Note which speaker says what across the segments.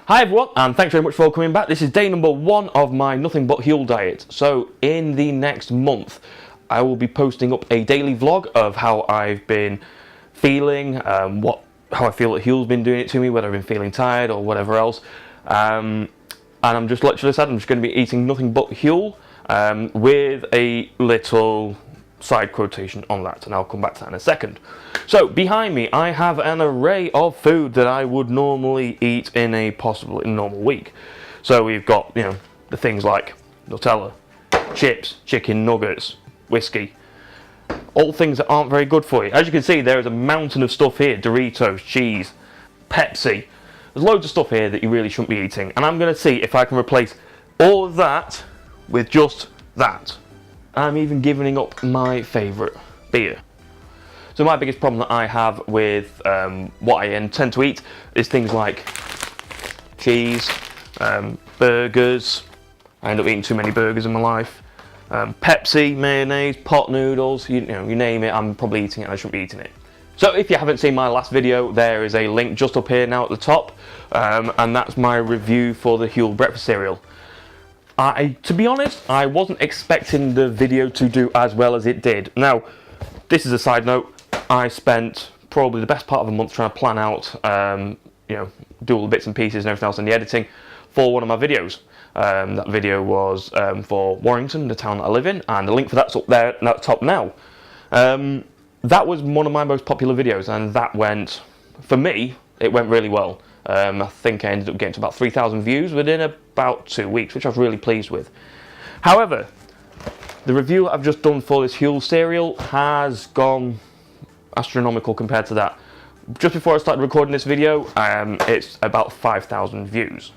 Speaker 1: Hi everyone, and thanks very much for coming back. This is day number 1 of my nothing but Huel diet. So in the next month, I will be posting up a daily vlog of how I've been feeling, how I feel that Huel's been doing it to me, whether I've been feeling tired or whatever else. And I'm just literally said I'm just going to be eating nothing but Huel, with a little side quotation on that, and I'll come back to that in a second. So behind me I have an array of food that I would normally eat in a normal week. So we've got, you know, the things like Nutella, chips, chicken nuggets, whiskey, all things that aren't very good for you. As you can see, there is a mountain of stuff here: Doritos, cheese, Pepsi. There's loads of stuff here that you really shouldn't be eating, and I'm going to see if I can replace all of that with just that. I'm even giving up my favourite beer. So my biggest problem that I have with what I intend to eat is things like cheese, burgers. I end up eating too many burgers in my life. Pepsi, mayonnaise, pot noodles, you name it, I'm probably eating it and I shouldn't be eating it. So if you haven't seen my last video, there is a link just up here now at the top, and that's my review for the Huel breakfast cereal. To be honest, I wasn't expecting the video to do as well as it did. Now, this is a side note. I spent probably the best part of a month trying to plan out, do all the bits and pieces and everything else in the editing for one of my videos. That video was for Warrington, the town that I live in, and the link for that's up there at the top now. That was one of my most popular videos, and that went, for me, it went really well. I think I ended up getting to about 3,000 views within about 2 weeks, which I was really pleased with. However, the review I've just done for this Huel cereal has gone astronomical compared to that. Just before I started recording this video, it's about 5,000 views,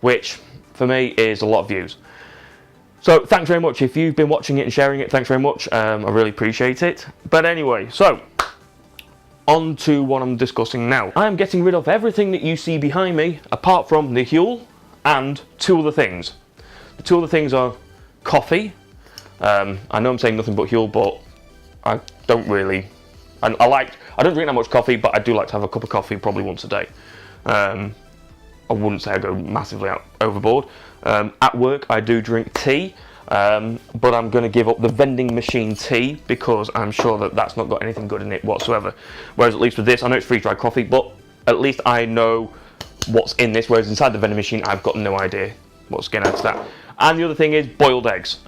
Speaker 1: which for me is a lot of views. So thanks very much. If you've been watching it and sharing it, thanks very much. I really appreciate it. But anyway, so on to what I'm discussing now. I am getting rid of everything that you see behind me, apart from the Huel and 2 other things. The 2 other things are coffee. I know I'm saying nothing but Huel, but I don't really. I don't drink that much coffee, but I do like to have a cup of coffee probably once a day. I wouldn't say I go massively overboard. At work, I do drink tea. But I'm going to give up the vending machine tea because I'm sure that that's not got anything good in it whatsoever. Whereas at least with this, I know it's freeze-dried coffee, but at least I know what's in this, whereas inside the vending machine, I've got no idea what's going to add to that. And the other thing is boiled eggs.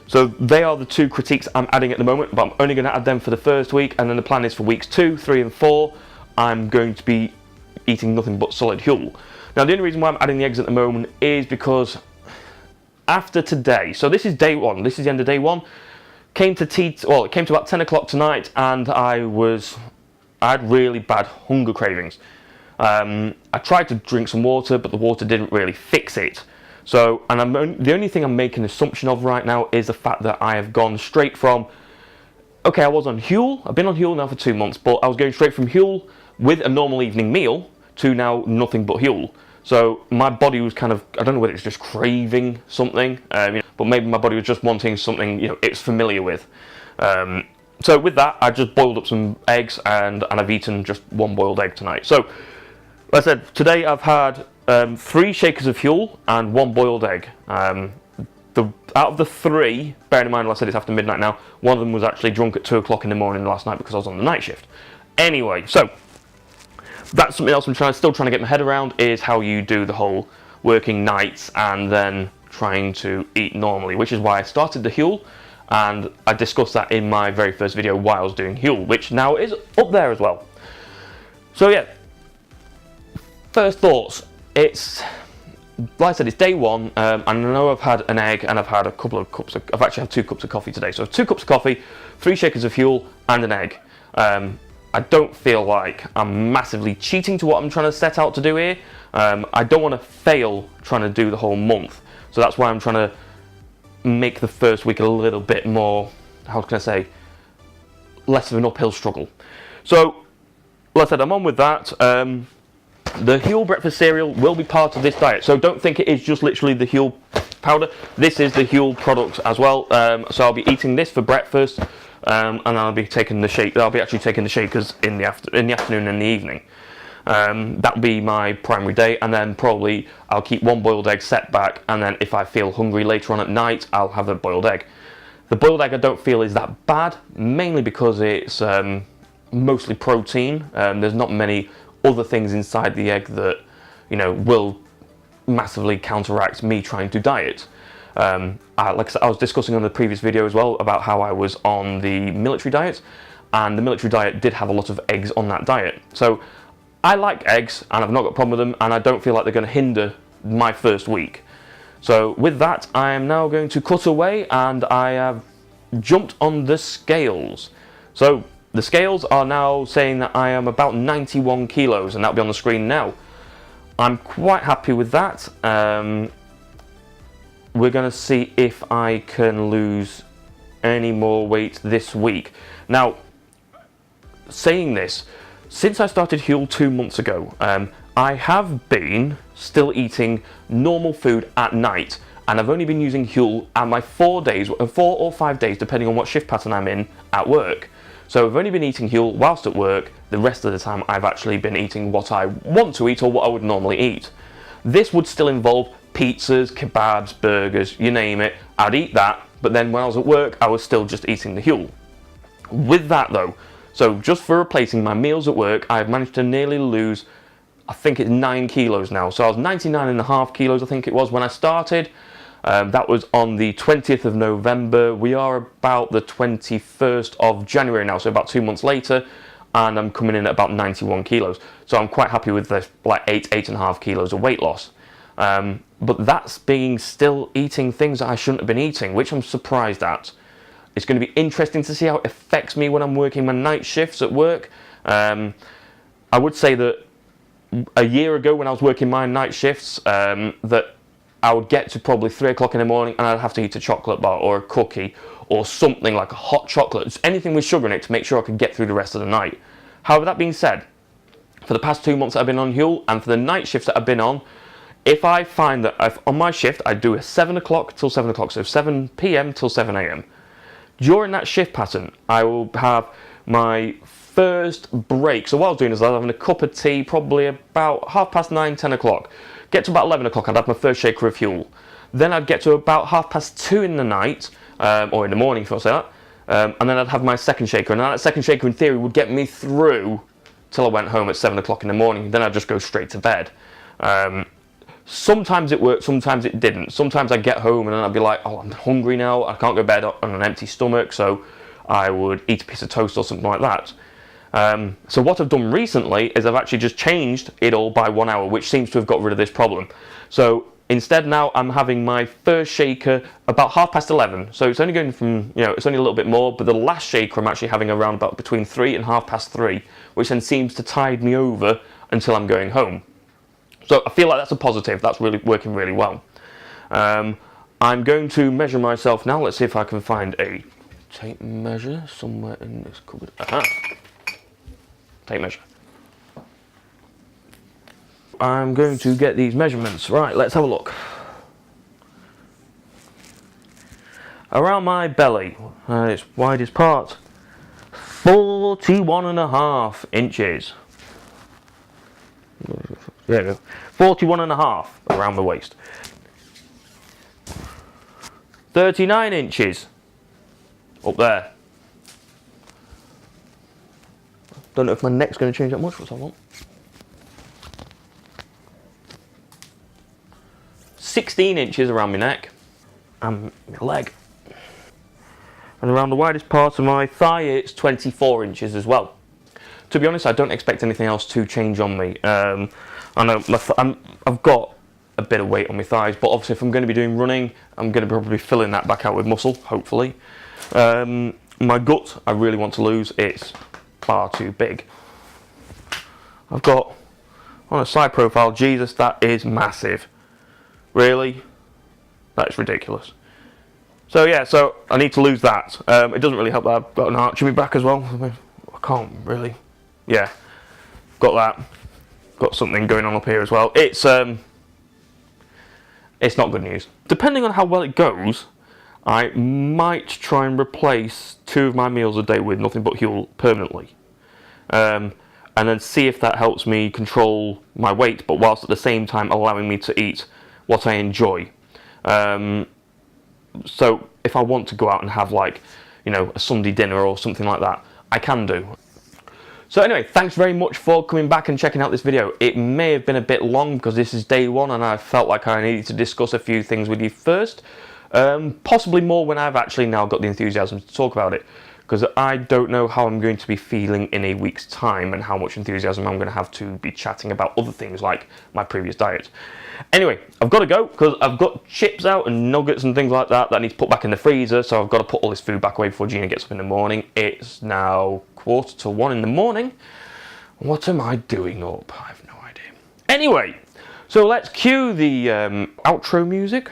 Speaker 1: So they are the 2 critiques I'm adding at the moment, but I'm only going to add them for the first week, and then the plan is for weeks 2, 3 and 4, I'm going to be eating nothing but solid Huel. Now the only reason why I'm adding the eggs at the moment is because after today, so this is day 1, this is the end of day 1, it came to about 10 o'clock tonight, and I had really bad hunger cravings. I tried to drink some water, but the water didn't really fix it. So, and the only thing I'm making an assumption of right now is the fact that I have gone straight from, okay, I was on Huel, I've been on Huel now for 2 months, but I was going straight from Huel with a normal evening meal to now nothing but Huel. So my body was kind of, I don't know whether it's just craving something, but maybe my body was just wanting something, it's familiar with. So with that, I just boiled up some eggs, and I've eaten just 1 boiled egg tonight. So, like I said, today I've had 3 shakers of Huel and 1 boiled egg. Out of the 3, bearing in mind, like I said, it's after midnight now, one of them was actually drunk at 2 o'clock in the morning last night because I was on the night shift. Anyway, so that's something else I'm still trying to get my head around, is how you do the whole working nights and then trying to eat normally, which is why I started the Huel, and I discussed that in my very first video while I was doing Huel, which now is up there as well. So yeah, first thoughts. It's, like I said, it's day 1, and I know I've had an egg and I've had a couple of cups I've actually had 2 cups of coffee today. So 2 cups of coffee, 3 shakers of Huel and an egg. I don't feel like I'm massively cheating to what I'm trying to set out to do here. I don't want to fail trying to do the whole month. So that's why I'm trying to make the first week a little bit more, how can I say, less of an uphill struggle. So, like I said, I'm on with that. The Huel breakfast cereal will be part of this diet. So don't think it is just literally the Huel powder. This is the Huel product as well. So I'll be eating this for breakfast. And I'll be taking the shake. I'll be actually taking the shakers in the afternoon and the evening. That would be my primary day, and then probably I'll keep one boiled egg set back, and then if I feel hungry later on at night, I'll have a boiled egg. The boiled egg I don't feel is that bad, mainly because it's mostly protein. There's not many other things inside the egg that, you know, will massively counteract me trying to diet. Like I said, I was discussing on the previous video as well about how I was on the military diet, and the military diet did have a lot of eggs on that diet. So I like eggs, and I've not got a problem with them, and I don't feel like they're going to hinder my first week. So with that, I am now going to cut away, and I have jumped on the scales. So the scales are now saying that I am about 91 kilos, and that'll be on the screen now. I'm quite happy with that. We're going to see if I can lose any more weight this week. Now, saying this, since I started Huel 2 months ago, I have been still eating normal food at night, and I've only been using Huel at my 4 or 5 days, depending on what shift pattern I'm in at work. So I've only been eating Huel whilst at work. The rest of the time I've actually been eating what I want to eat or what I would normally eat. This would still involve pizzas, kebabs, burgers, you name it. I'd eat that, but then when I was at work, I was still just eating the Huel. With that though, so just for replacing my meals at work, I've managed to nearly lose, I think it's 9 kilos now. So I was 99.5 kilos, I think it was, when I started. That was on the 20th of November. We are about the 21st of January now, so about 2 months later, and I'm coming in at about 91 kilos. So I'm quite happy with this, like 8.5 kilos of weight loss. But that's being still eating things that I shouldn't have been eating, which I'm surprised at. It's going to be interesting to see how it affects me when I'm working my night shifts at work. I would say that a year ago when I was working my night shifts, that I would get to probably 3 o'clock in the morning and I'd have to eat a chocolate bar or a cookie or something like a hot chocolate, just anything with sugar in it to make sure I could get through the rest of the night. However, that being said, for the past 2 months that I've been on Huel and for the night shifts that I've been on, if I find that on my shift I do a 7 o'clock till 7 o'clock, so 7 p.m. till 7 a.m. During that shift pattern, I will have my first break. So what I was doing is I was having a cup of tea probably about 9:30, 10 o'clock. Get to about 11 o'clock, I'd have my first shaker of Huel. Then I'd get to about 2:30 in the night, or in the morning if I say that, and then I'd have my second shaker. And that second shaker in theory would get me through till I went home at 7 o'clock in the morning. Then I'd just go straight to bed. Sometimes it worked, sometimes it didn't. Sometimes I'd get home and then I'd be like, oh, I'm hungry now, I can't go to bed on an empty stomach, so I would eat a piece of toast or something like that. So what I've done recently is I've actually just changed it all by 1 hour, which seems to have got rid of this problem. So instead now I'm having my first shaker about 11:30. So it's only going from, you know, it's only a little bit more, but the last shaker I'm actually having around about between 3 and 3:30, which then seems to tide me over until I'm going home. So I feel like that's a positive, that's really working really well. I'm going to measure myself now. Let's see if I can find a tape measure somewhere in this cupboard. Aha! Tape measure. I'm going to get these measurements. Right, let's have a look. Around my belly, its widest part, 41.5 inches. There we go. 41.5 around the waist. 39 inches up there. Don't know if my neck's going to change that much. What's that one? 16 inches around my neck and my leg. And around the widest part of my thigh, it's 24 inches as well. To be honest, I don't expect anything else to change on me. I know I've got a bit of weight on my thighs, but obviously if I'm going to be doing running, I'm going to probably be filling that back out with muscle, hopefully. My gut, I really want to lose. It's far too big. I've got, on a side profile, Jesus, that is massive. Really? That is ridiculous. So yeah, so I need to lose that. It doesn't really help that I've got an arch in my back as well. I can't really. Yeah, got that. Got something going on up here as well. It's not good news. Depending on how well it goes, I might try and replace 2 of my meals a day with nothing but Huel permanently. And and then see if that helps me control my weight, but whilst at the same time allowing me to eat what I enjoy. So if I want to go out and have, like, you know, a Sunday dinner or something like that, I can do. So anyway, thanks very much for coming back and checking out this video. It may have been a bit long because this is day one and I felt like I needed to discuss a few things with you first. Possibly more when I've actually now got the enthusiasm to talk about it, because I don't know how I'm going to be feeling in a week's time and how much enthusiasm I'm going to have to be chatting about other things like my previous diet. Anyway, I've got to go because I've got chips out and nuggets and things like that I need to put back in the freezer, so I've got to put all this food back away before Gina gets up in the morning. It's now 1:45 in the morning. What am I doing up? I have no idea. Anyway, so let's cue the outro music.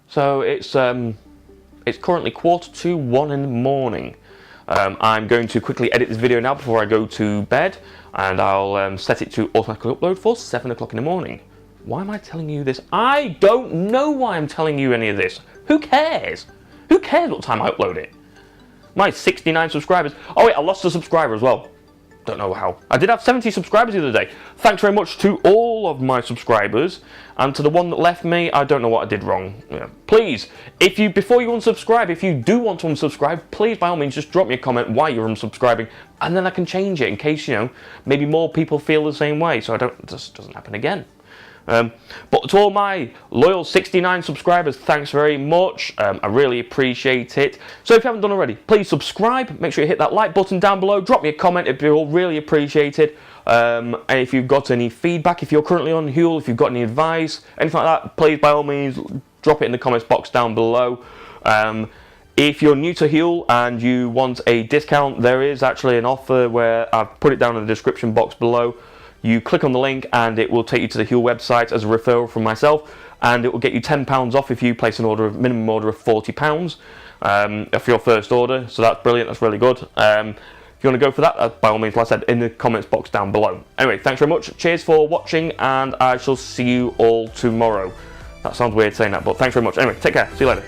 Speaker 1: So it's currently 1:45 in the morning. I'm going to quickly edit this video now before I go to bed, and I'll set it to automatically upload for 7 o'clock in the morning. Why am I telling you this? I don't know why I'm telling you any of this. Who cares? Who cares what time I upload it? My 69 subscribers. Oh wait, I lost a subscriber as well. Don't know how. I did have 70 subscribers the other day. Thanks very much to all of my subscribers, and to the one that left me, I don't know what I did wrong. Yeah. Please, before you unsubscribe, if you do want to unsubscribe, please by all means just drop me a comment why you're unsubscribing, and then I can change it in case, you know, maybe more people feel the same way, so this doesn't happen again. But to all my loyal 69 subscribers, thanks very much. I really appreciate it. So if you haven't done already, please subscribe. Make sure you hit that like button down below. Drop me a comment. It'd be all really appreciated. And if you've got any feedback, if you're currently on Huel, if you've got any advice, anything like that, please by all means drop it in the comments box down below. If you're new to Huel and you want a discount, there is actually an offer where I've put it down in the description box below. You click on the link and it will take you to the Huel website as a referral from myself, and it will get you £10 off if you place an minimum order of £40 for your first order. So that's brilliant, that's really good. If you want to go for that, by all means, like I said, in the comments box down below. Anyway, thanks very much, cheers for watching, and I shall see you all tomorrow. That sounds weird saying that, but thanks very much. Anyway, take care, see you later.